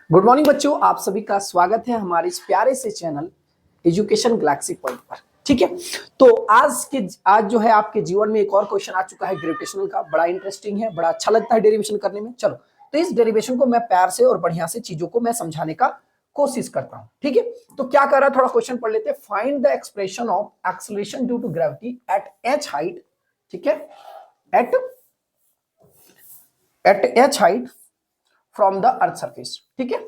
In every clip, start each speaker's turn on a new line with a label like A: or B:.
A: Good morning बच्चों, आप सभी का स्वागत है हमारे इस प्यारे से चैनल एजुकेशन गैलेक्सी पॉइंट पर। ठीक है, तो आज जो है आपके जीवन में एक और क्वेश्चन आ चुका है ग्रेविटेशनल का। बड़ा इंटरेस्टिंग है, बड़ा अच्छा लगता है डेरिवेशन करने में। चलो, तो इस डेरिवेशन को मैं प्यार से और बढ़िया से चीजों को मैं समझाने का कोशिश करता हूं। ठीक है, तो क्या कर रहा है, थोड़ा क्वेश्चन पढ़ लेते हैं। Find the expression of acceleration due to gravity at H height. ठीक है, at H height from the earth surface. ठीक है,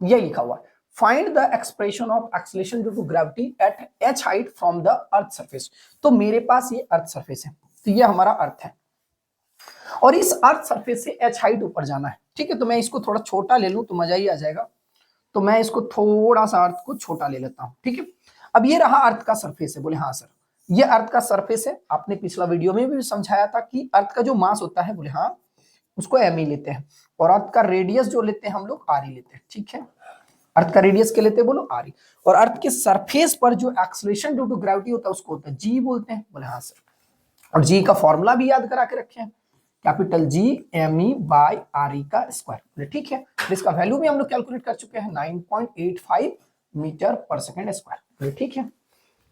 A: ये लिखा हुआ है, find the expression of acceleration due to gravity at H height from the earth surface. तो मेरे पास ये अर्थ सरफेस है, तो ये हमारा अर्थ है और इस अर्थ सरफेस से एच हाइट ऊपर जाना है। ठीक है, तो मैं इसको थोड़ा छोटा ले लूं तो मजा ही आ जाएगा। तो मैं इसको थोड़ा सा अर्थ को छोटा ले लेता हूं। ठीक है, अब ये रहा अर्थ का सरफेस है। बोले हाँ सर, ये अर्थ का सरफेस है। आपने पिछला वीडियो में भी समझाया था कि अर्थ का जो मास होता है, बोले हाँ, उसको एम ही लेते हैं और अर्थ का रेडियस जो लेते हैं हम लोग आर ही लेते हैं। ठीक है, अर्थ का रेडियस क्या लेते हैं, बोलो आर। और अर्थ के सरफेस पर जो एक्सेलरेशन ड्यू टू ग्रेविटी होता है उसको होता है जी बोलते हैं। बोले हाँ सर, और जी का फॉर्मूला भी याद करा के रखे हैं, capital G M E by R E का स्क्वायर। बोले ठीक है, तो इसका वैल्यू भी हम लोग कैलकुलेट कर चुके हैं, 9.85 मीटर पर सेकेंड स्क्वायर। बोले ठीक है,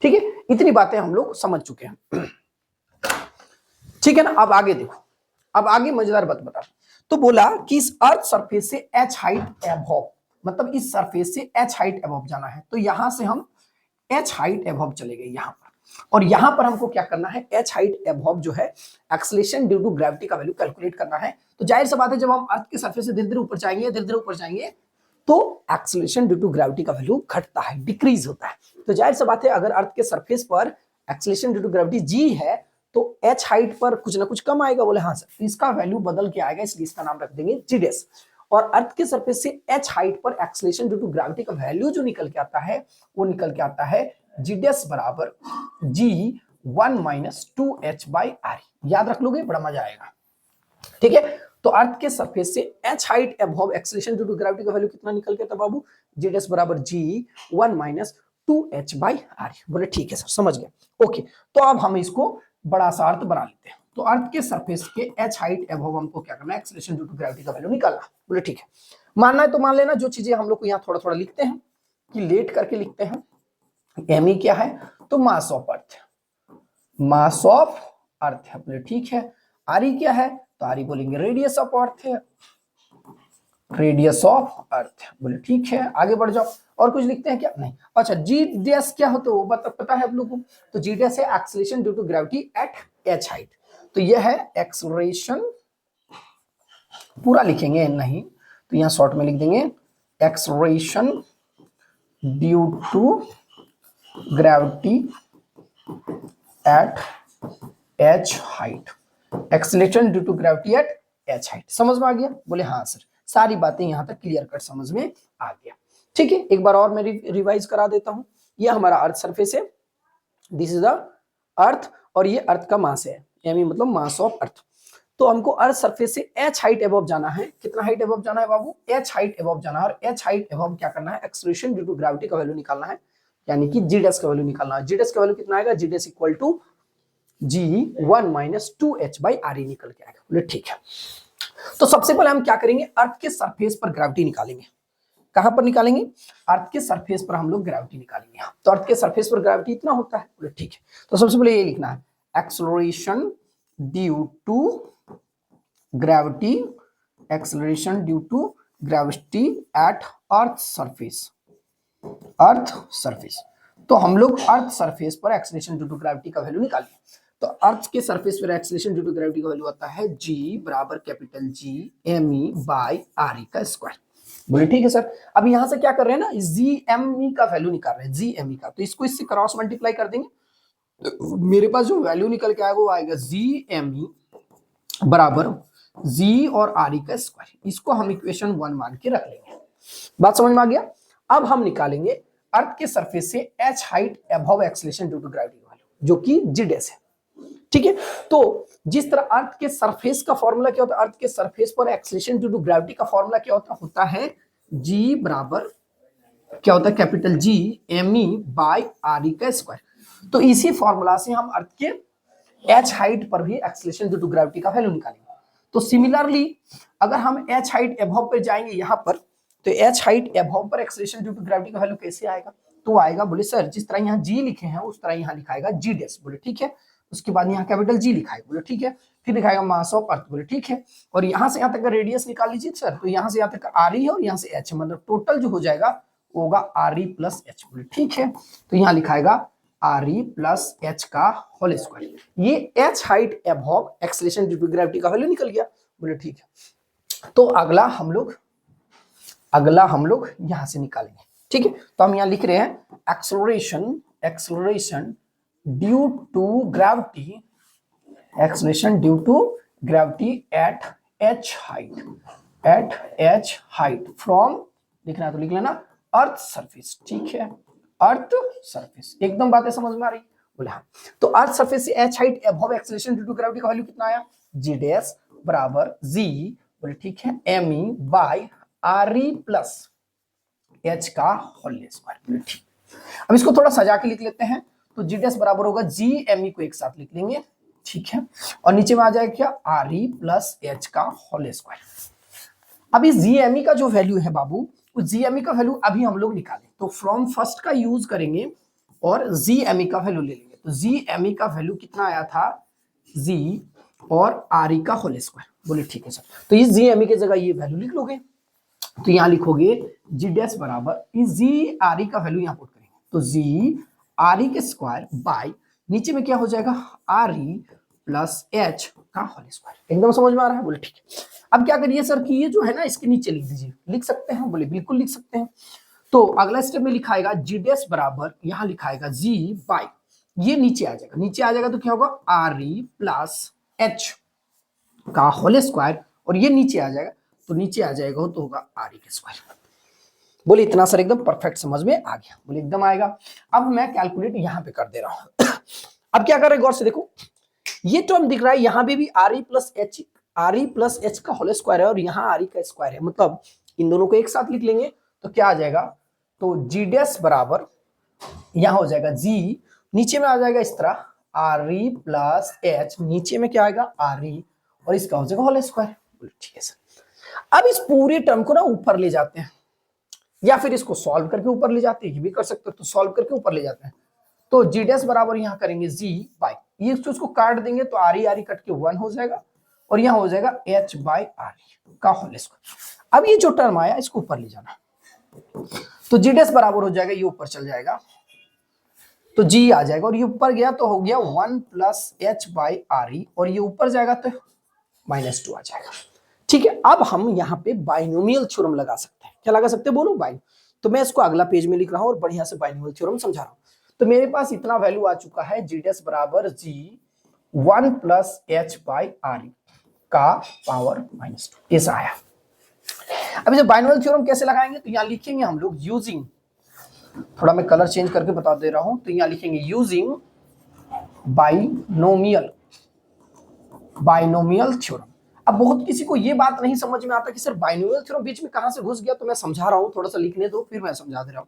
A: ठीक है, इतनी बातें हम लोग समझ चुके हैं। ठीक है ना, अब आगे देखो, अब आगे मजेदार बात बता। तो बोला कि इस अर्थ सरफेस से एच हाइट एबव, मतलब इस सरफेस से एच हाइट एबव जाना है। तो यहां से हम एच हाइट एबव चले गए यहां पर, और यहां पर हमको क्या करना है, एच हाइट एबव जो है एक्सेलरेशन ड्यू टू ग्रेविटी का वैल्यू कैलकुलेट करना है। तो जाहिर सी बात है, जब हम अर्थ के सरफेस से धीरे धीरे ऊपर जाएंगे, धीरे धीरे ऊपर जाएंगे, तो एक्सेलरेशन ड्यू टू ग्रेविटी का वैल्यू घटता है, डिक्रीज होता है। तो जाहिर सी बात है, अगर अर्थ के सरफेस पर acceleration due to gravity G है तो एच हाइट पर कुछ ना कुछ कम आएगा। बोले हाँ सर, तो इसका वैल्यू बदल के आएगा, इसलिए इसका नाम रख देंगे जी डेस। और अर्थ के सरफेस से एच हाइट पर एक्सेलरेशन ड्यू टू ग्रेविटी का वैल्यू जो निकल के आता है, वो निकल के आता है जी डेस बराबर जी 1 माइनस 2h बाई आर। याद रख लोगे, बड़ा मजा आएगा। ठीक है, तो अर्थ के सरफेस से H height above acceleration due to gravity का वैल्यू कितना निकल के आता बाबू, जी डेस बराबर जी 1 माइनस 2h बाई आर। बोले ठीक है सर, समझ गए। ओके, तो अब हम इसको बड़ा सा अर्थ बना लेते हैं। तो अर्थ के सरफेस के एच हाइट एबव हमको क्या करना है, एक्सेलरेशन ड्यू टू ग्रेविटी का वैल्यू निकालना। बोले ठीक है, मानना है तो मान लेना। जो चीजें हम लोग को यहाँ थोड़ा थोड़ा लिखते हैं कि लेट करके लिखते हैं। एम ई क्या है, तो mass of earth, mass of earth है। बोले ठीक है, आर ई क्या है, तो आर ई बोलेंगे रेडियस ऑफ अर्थ है, रेडियस ऑफ अर्थ। बोले ठीक है, आगे बढ़ जाओ। और कुछ लिखते हैं क्या, नहीं। अच्छा, जी डैश क्या होता है वो पता है आप लोगों को, तो जी डैश है acceleration due to gravity at H height. तो यह है एक्सेलरेशन, पूरा लिखेंगे नहीं तो यहां शॉर्ट में लिख देंगे acceleration due to gravity at H height, acceleration due to gravity at H height. समझ में आ गया? बोले हाँ सर, सारी बातें यहां तक क्लियर कट समझ में आ गया। ठीक है, एक बार और मैं रिवाइज करा देता हूं। ये हमारा अर्थ सरफेस है, दिस इज द अर्थ, और ये अर्थ का मास है, यानी मतलब मास ऑफ अर्थ। तो हमको अर्थ सरफेस से एच हाइट एबव जाना है। कितना हाइट एबव जाना है बाबू, एच हाइट एबव जाना है। और एच हाइट एबव क्या करना है, एक्सेलरेशन ड्यू टू ग्रेविटी का वैल्यू निकालना है, यानी कि जी डेस का वैल्यू निकालना है। जी डेस का वैल्यू कितना आएगा, g dash equal to g 1 minus 2h by R E निकल के आएगा। बोले ठीक है, तो सबसे पहले हम क्या करेंगे, अर्थ के सरफेस पर ग्रेविटी निकालेंगे। कहां पर निकालेंगे, अर्थ के सरफेस पर हम लोग ग्रेविटी निकालेंगे। तो अर्थ के सरफेस पर ग्रेविटी इतना होता है। बोले ठीक है, तो सबसे पहले ये लिखना है, acceleration due to gravity, acceleration due to gravity at earth surface, earth surface. तो हम लोग अर्थ सरफेस पर एक्सेलरेशन ड्यू टू ग्रेविटी का वैल्यू निकालिए। तो अर्थ के सरफेस पर एक्सेलरेशन ड्यू टू ग्रेविटी का वैल्यू आता है जी बराबर capital G M E by R E का स्क्वायर। बोले ठीक है सर, अब यहां से क्या कर रहे हैं ना, जी एम ई का वैल्यू निकाल रहे हैं, जी एम ई का। तो इसको इससे क्रॉस मल्टीप्लाई कर देंगे, तो मेरे पास जो वैल्यू निकल के आएगा वो आएगा जी एम ई बराबर जी और आर ई का स्क्वायर। इसको हम इक्वेशन 1 मान के रख लेंगे। बात समझ में आ गया? अब हम निकालेंगे अर्थ के सरफेस से H height above acceleration due to gravity का वैल्यू, जो कि जी डेस है। ठीक है, तो जिस तरह अर्थ के सरफेस का फॉर्मूला क्या होता है, अर्थ के सरफेस पर एक्सेलरेशन ड्यू टू ग्रेविटी का फॉर्मूला क्या होता है जी बराबर क्या होता है, capital G M E by R E का स्क्वायर। तो इसी फॉर्मूला से हम अर्थ के एच हाइट पर भी एक्सेलरेशन ड्यू टू ग्रेविटी का वैल्यू निकालेंगे। तो सिमिलरली अगर हम एच हाइट एबव पर जाएंगे यहां पर, तो एच हाइट अबव पर एक्सेलरेशन ड्यू टू ग्रेविटी का वैल्यू कैसे आएगा? तो आएगा, बोले सर जिस तरह यहाँ जी लिखे हैं उस तरह यहाँ लिखाएगा जी डैश। बोले ठीक है। उसके बाद यहाँ कैपिटल जी लिखाएगा। बोले ठीक है। फिर दिखाएगा मास ऑफ अर्थ। बोले ठीक है। और यहाँ से यहाँ तक का रेडियस निकाल लीजिए सर। तो यहाँ से यहाँ तक आर ई है और यहाँ से एच, मतलब टोटल जो हो जाएगा वो होगा आर ई प्लस एच। बोले ठीक है। तो यहाँ लिखाएगा आर ई प्लस एच का होल स्क्वायर। ये H height above acceleration due to gravity का वैल्यू निकल गया। बोले ठीक है। तो अगला हम लोग यहां से निकालेंगे। ठीक है। तो हम यहां लिख रहे हैं acceleration due to gravity, acceleration due to gravity at H height from, लिखना है तो लिख लेना, अर्थ सरफेस। ठीक है। अर्थ सरफेस, एकदम बातें समझ में आ रही? बोले हाँ। तो अर्थ सरफेस से H height above acceleration due to gravity का वैल्यू कितना आया? जी डैश बराबर जी, बोले ठीक है, M E by R E plus H का होल स्क्वायर। ठीक। अब इसको थोड़ा सजा के लिख लेते हैं। तो जी डैश बराबर होगा जी एम ई को एक साथ लिख लेंगे। ठीक है। और नीचे में आ जाएगा क्या? आर ई प्लस एच का होल स्क्वायर। अब इस जी एम ई का जो वैल्यू है बाबू, उस जी एम ई का वैल्यू अभी हम लोग निकालें तो फ्रॉम फर्स्ट का यूज करेंगे और जी एम ई का वैल्यू ले लेंगे। तो जी एम ई का वैल्यू कितना आया था? जी और आर ई का होल स्क्वायर। बोले ठीक है सर। तो इस जी एम ई की जगह ये वैल्यू लिख लोगे। तो यहां लिखोगे जी डैश बराबर इस जी आर ई का वैल्यू यहां पुट करेंगे। तो जी आर ई के स्क्वायर बाय नीचे में क्या हो जाएगा? आर ई प्लस एच का होल स्क्वायर। एकदम समझ में आ रहा है? बोले ठीक है। अब क्या करिए सर कि ये जो है ना इसके नीचे लिख दीजिए। लिख सकते हैं? बोले बिल्कुल लिख सकते हैं। तो अगला स्टेप में लिखाएगा जी डैश बराबर, यहां लिखाएगा जी बाय, ये नीचे आ जाएगा। नीचे आ जाएगा तो क्या होगा? आर ई प्लस एच का होल स्क्वायर, और ये नीचे आ जाएगा तो नीचे आ जाएगा तो होगा आर ई के स्क्वायर। बोले इतना सर एकदम परफेक्ट समझ में आ गया? बोले एकदम आएगा। अब मैं कैलकुलेट यहां पे कर दे रहा हूं। अब क्या कर रहे हैं गौर से देखो, ये टर्म दिख रहा है यहां पे भी आर ई प्लस एच का होल स्क्वायर है और यहाँ आर ई का स्क्वायर है, मतलब इन दोनों को एक साथ लिख लेंगे तो क्या आ जाएगा? तो जी डैश बराबर यहां हो जाएगा जी, नीचे में आ जाएगा इस तरह आर ई प्लस एच, नीचे में क्या आएगा? आर ई, और इसका हो जाएगा होल स्क्वायर। ठीक है सर। अब इस पूरे टर्म को ना ऊपर ले जाते हैं या फिर इसको सॉल्व करके ऊपर ले जाते हैं, ये भी कर सकते हो। तो सॉल्व करके ऊपर ले जाते हैं। तो जी डैश बराबर यहां करेंगे जी बाय, ये उसको काट देंगे तो आर ई कट के 1 हो जाएगा और यहां हो जाएगा एच बाय आर ई का होल स्क्वायर। अब ये जो टर्म आया इसको ऊपर ले जाना, तो जी डैश बराबर हो जाएगा, ये ऊपर चल जाएगा तो जी आ जाएगा, और ये ऊपर गया तो हो गया 1 प्लस एच बाई आर ई, और ये ऊपर जाएगा तो -2 आ जाएगा। ठीक है। अब हम यहाँ पे बाइनोमियल थ्योरम लगा सकते हैं। क्या लगा सकते हैं? बोलो बाइन। तो मैं इसको अगला पेज में लिख रहा हूं और बढ़िया से बाइनोमियल थ्योरम समझा रहा हूं। तो मेरे पास इतना वैल्यू आ चुका है, जी डैश बराबर जी 1 plus H by R E का पावर -2, ऐसा आया। अब इसे बाइनोमियल थ्योरम कैसे लगाएंगे? तो यहाँ लिखेंगे हम लोग यूजिंग, थोड़ा मैं कलर चेंज करके बता दे रहा हूं। तो यहां लिखेंगे यूजिंग बाइनोमियल थ्योरम। अब बहुत किसी को ये बात नहीं समझ में आता कि सर बाइनोमियल थ्योरम बीच में कहां से घुस गया, तो मैं समझा रहा हूं, थोड़ा सा लिखने दो फिर मैं समझा दे रहा हूं।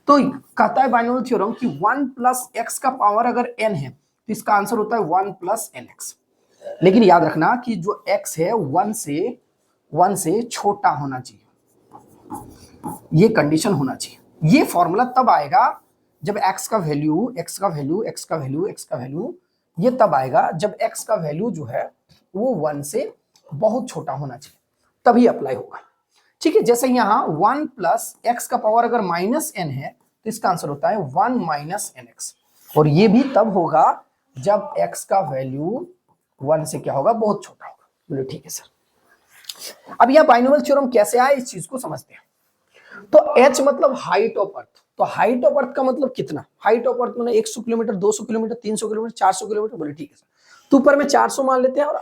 A: तो कहता है बाइनोमियल थ्योरम कि 1 प्लस एक्स का पावर अगर n है तो इसका आंसर होता है 1 प्लस nx। लेकिन याद रखना कि जो x है 1 से छोटा होना चाहिए, ये कंडीशन होना चाहिए। ये फॉर्मूला तब आएगा जब x का वैल्यू ये तब आएगा जब x का वैल्यू जो है वो 1 से बहुत छोटा होना चाहिए, तभी अप्लाई होगा। ठीक है। जैसे यहाँ 1 प्लस एक्स का पावर अगर -n है तो इसका आंसर होता है 1 माइनस nx, और ये भी तब होगा जब x का वैल्यू 1 से क्या होगा? बहुत छोटा होगा। बोलो ठीक है सर। अब यह बाइनोमियल थ्योरम कैसे आया, इस चीज को समझते हैं। तो h मतलब हाइट ऑफ अर्थ, तो हाइट ऑफ अर्थ का मतलब कितना? हाइट ऑफ अर्थ मतलब 100 किलोमीटर, 200 किलोमीटर, 300 किलोमीटर, 400 किलोमीटर। बोले ठीक है सर। तो ऊपर में 400 मान लेते हैं, और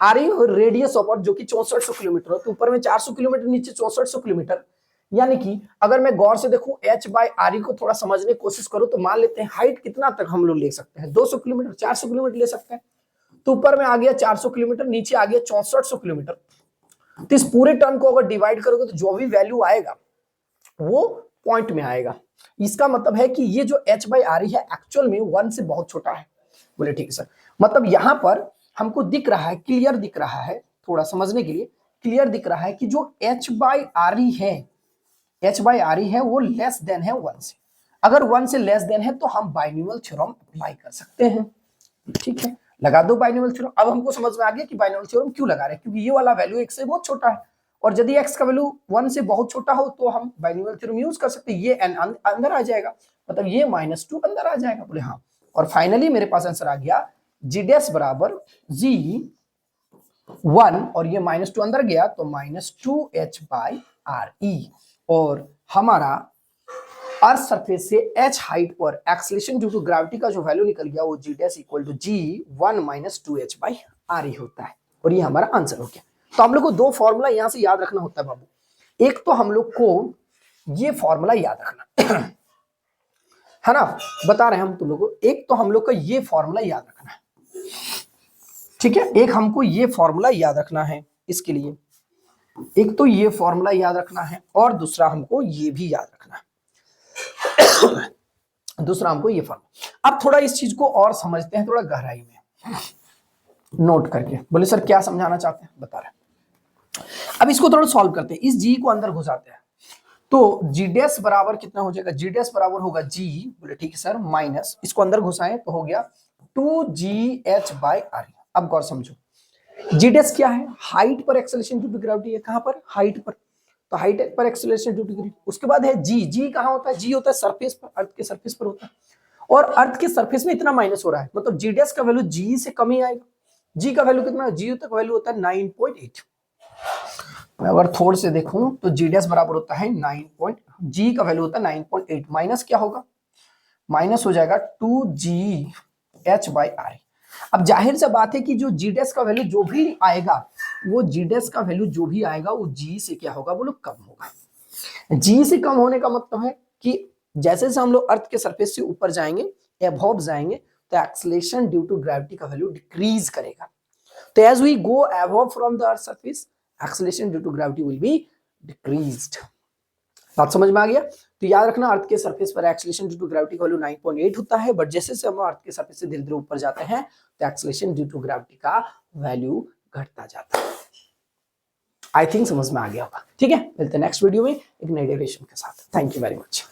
A: R E radius of earth जो कि 6400 किलोमीटर हो, तो ऊपर में 400 किलोमीटर, नीचे 6400 किलोमीटर। यानी कि अगर मैं गौर से देखूं h बाय आर ई को थोड़ा समझने की कोशिश करूं तो मान लेते हैं हाइट कितना तक हम लोग ले सकते हैं? 200 किलोमीटर, 400 किलोमीटर ले सकते हैं। तो ऊपर में आ गया 400 किलोमीटर, नीचे आ गया 6400 किलोमीटर। तो इस पूरे टर्म को अगर डिवाइड करोगे तो जो भी वैल्यू आएगा वो पॉइंट में आएगा। इसका मतलब है कि ये जो h बाई आर ई है एक्चुअल में 1 से बहुत छोटा है। बोले ठीक है सर। मतलब यहां पर हमको दिख रहा है, क्लियर दिख रहा है, थोड़ा समझने के लिए क्लियर दिख रहा है कि जो h/re है, h/re है वो लेस देन है 1 से। अगर 1 से लेस देन है तो हम बाइनोमियल थ्योरम अप्लाई कर सकते हैं। ठीक है, लगा दो बाइनोमियल थ्योरम। अब हमको समझ में आ गया कि बाइनोमियल थ्योरम क्यों लगा रहे हैं, क्योंकि ये वाला वैल्यू x से बहुत छोटा है, और यदि x का वैल्यू 1 से बहुत छोटा हो तो हम बाइनोमियल थ्योरम यूज कर सकते हैं। ये n अंदर आ जाएगा, मतलब ये -2 अंदर आ जाएगा। बोले हाँ। और फाइनली मेरे पास आंसर आ गया g डैश बराबर g1, और ये -2 अंदर गया तो -2h/re, और हमारा अर्थ सरफेस से h हाइट पर एक्सेलरेशन ड्यू टू ग्रेविटी का जो वैल्यू निकल गया वो g dash equal to g1 - 2h/re होता है, और ये हमारा आंसर हो गया। तो हम लोग को दो फॉर्मूला यहां से याद रखना होता है बाबू। एक तो हम लोग को ये फॉर्मूला याद रखना है ना, बता रहे हैं हम तुम लोग को। एक तो हम लोग को ये फॉर्मूला याद रखना है, ठीक है, एक हमको ये फॉर्मूला याद रखना है इसके लिए। एक तो ये फॉर्मूला याद रखना है, और दूसरा हमको ये भी याद रखना है दूसरा हमको ये फॉर्मूला। अब थोड़ा इस चीज को और समझते हैं, थोड़ा गहराई में नोट करके। बोले सर क्या समझाना चाहते हैं, बता रहे हैं। अब इसको थोड़ा सॉल्व करते हैं। इस जी को अंदर घुसाते हैं तो जी डैश बराबर कितना हो जाएगा, जी डैश बराबर होगा जी, बोले ठीक है सर, माइनस, इसको अंदर घुसाएं तो हो गया 2gh/re। अब गौर समझो, जी डैश क्या है, हाइट पर एक्सेलरेशन ड्यू टू ग्रेविटी है। कहां पर, हाइट पर, तो हाइट पर एक्सेलरेशन ड्यू टू ग्रेविटी। उसके बाद है जी, जी कहां होता है, जी होता है सरफेस पर, अर्थ के सरफेस पर होता है, और अर्थ के सरफेस में इतना माइनस हो रहा है, मतलब जी डैश का वैल्यू जी से कम ही आएगा। जी का वैल्यू कितना, जी तक वैल्यू होता है 9.8। मैं अगर थोड़े से देखूं तो जी डैश बराबर होता है 9. जी का वैल्यू होता है 9.8, माइनस क्या होगा, माइनस हो जाएगा 2gh/re। अब जाहिर सा बात है कि जो जी डैश का वैल्यू जो भी आएगा, वो जी डैश का वैल्यू जो भी आएगा वो जी से क्या होगा, वो लोग कम होगा। जी से कम होने का मतलब है कि जैसे जैसे हम लोग अर्थ के सरफेस से ऊपर जाएंगे, एबव जाएंगे, तो एक्सेलरेशन ड्यू टू ग्रेविटी का वैल्यू डिक्रीज करेगा। तो as we go above from the earth surface, acceleration due to gravity will be decreased. बात समझ में आ गया। तो याद रखना, अर्थ के सरफेस पर एक्सेलरेशन ड्यू टू ग्रेविटी का वैल्यू 9.8 होता है, बट जैसे जैसे हम अर्थ के सरफेस से धीरे धीरे ऊपर जाते हैं तो एक्सेलरेशन ड्यू टू ग्रेविटी का वैल्यू घटता जाता है। आई थिंक समझ में आ गया होगा। ठीक है, मिलते हैं नेक्स्ट वीडियो में एक नई डेरिवेशन के साथ। Thank you very much.